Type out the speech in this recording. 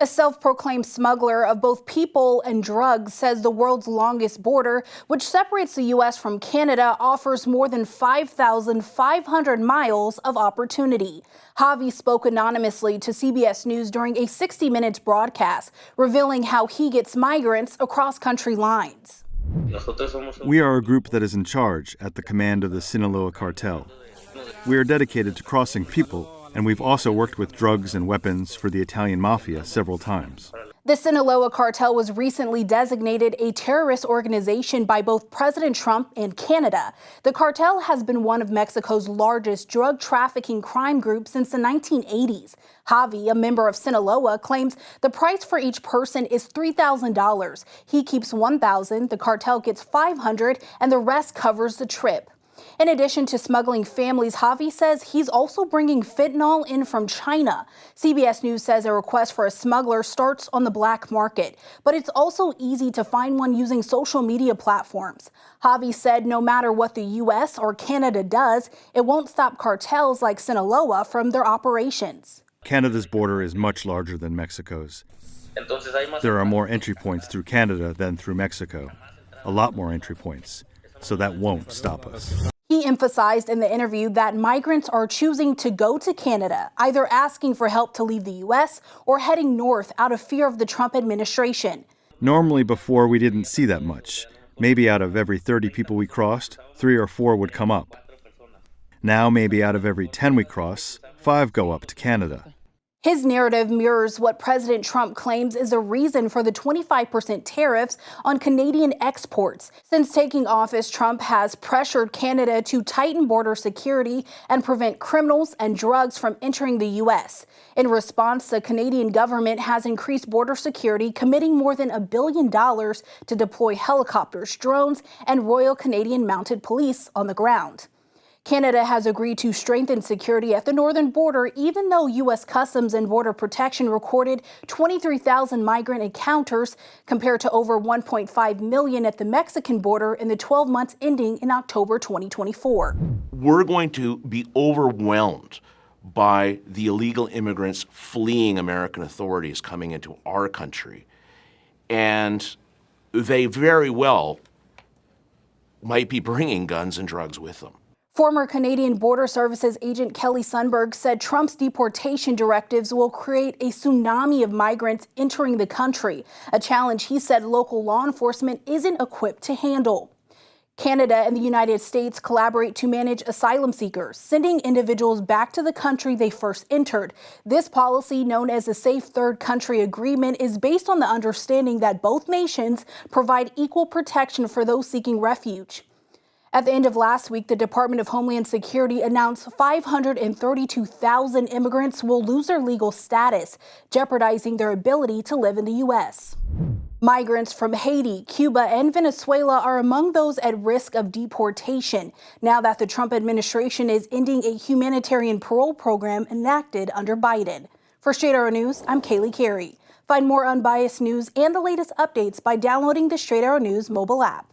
A self-proclaimed smuggler of both people and drugs says the world's longest border, which separates the U.S. from Canada, offers more than 5,500 miles of opportunity. Javi spoke anonymously to CBS News during a 60 Minutes broadcast, revealing how he gets migrants across country lines. We are a group that is in charge at the command of the Sinaloa Cartel. We are dedicated to crossing people, and we've also worked with drugs and weapons for the Italian mafia several times. The Sinaloa Cartel was recently designated a terrorist organization by both President Trump and Canada. The cartel has been one of Mexico's largest drug trafficking crime groups since the 1980s. Javi, a member of Sinaloa, claims the price for each person is $3,000. He keeps $1,000, the cartel gets $500, and the rest covers the trip. In addition to smuggling families, Javi says he's also bringing fentanyl in from China. CBS News says a request for a smuggler starts on the black market, but it's also easy to find one using social media platforms. Javi said no matter what the U.S. or Canada does, it won't stop cartels like Sinaloa from their operations. Canada's border is much larger than Mexico's. There are more entry points through Canada than through Mexico. A lot more entry points. So that won't stop us. He emphasized in the interview that migrants are choosing to go to Canada, either asking for help to leave the U.S. or heading north out of fear of the Trump administration. Normally before we didn't see that much. Maybe out of every 30 people we crossed, 3 or 4 would come up. Now maybe out of every 10 we cross, 5 go up to Canada. His narrative mirrors what President Trump claims is a reason for the 25% tariffs on Canadian exports. Since taking office, Trump has pressured Canada to tighten border security and prevent criminals and drugs from entering the U.S. In response, the Canadian government has increased border security, committing more than $1 billion to deploy helicopters, drones, and Royal Canadian Mounted Police on the ground. Canada has agreed to strengthen security at the northern border, even though U.S. Customs and Border Protection recorded 23,000 migrant encounters compared to over 1.5 million at the Mexican border in the 12 months ending in October 2024. We're going to be overwhelmed by the illegal immigrants fleeing American authorities coming into our country. And they very well might be bringing guns and drugs with them. Former Canadian Border Services agent Kelly Sundberg said Trump's deportation directives will create a tsunami of migrants entering the country, a challenge he said local law enforcement isn't equipped to handle. Canada and the United States collaborate to manage asylum seekers, sending individuals back to the country they first entered. This policy, known as the Safe Third Country Agreement, is based on the understanding that both nations provide equal protection for those seeking refuge. At the end of last week, the Department of Homeland Security announced 532,000 immigrants will lose their legal status, jeopardizing their ability to live in the U.S. Migrants from Haiti, Cuba, and Venezuela are among those at risk of deportation now that the Trump administration is ending a humanitarian parole program enacted under Biden. For Straight Arrow News, I'm Kaylee Carey. Find more unbiased news and the latest updates by downloading the Straight Arrow News mobile app.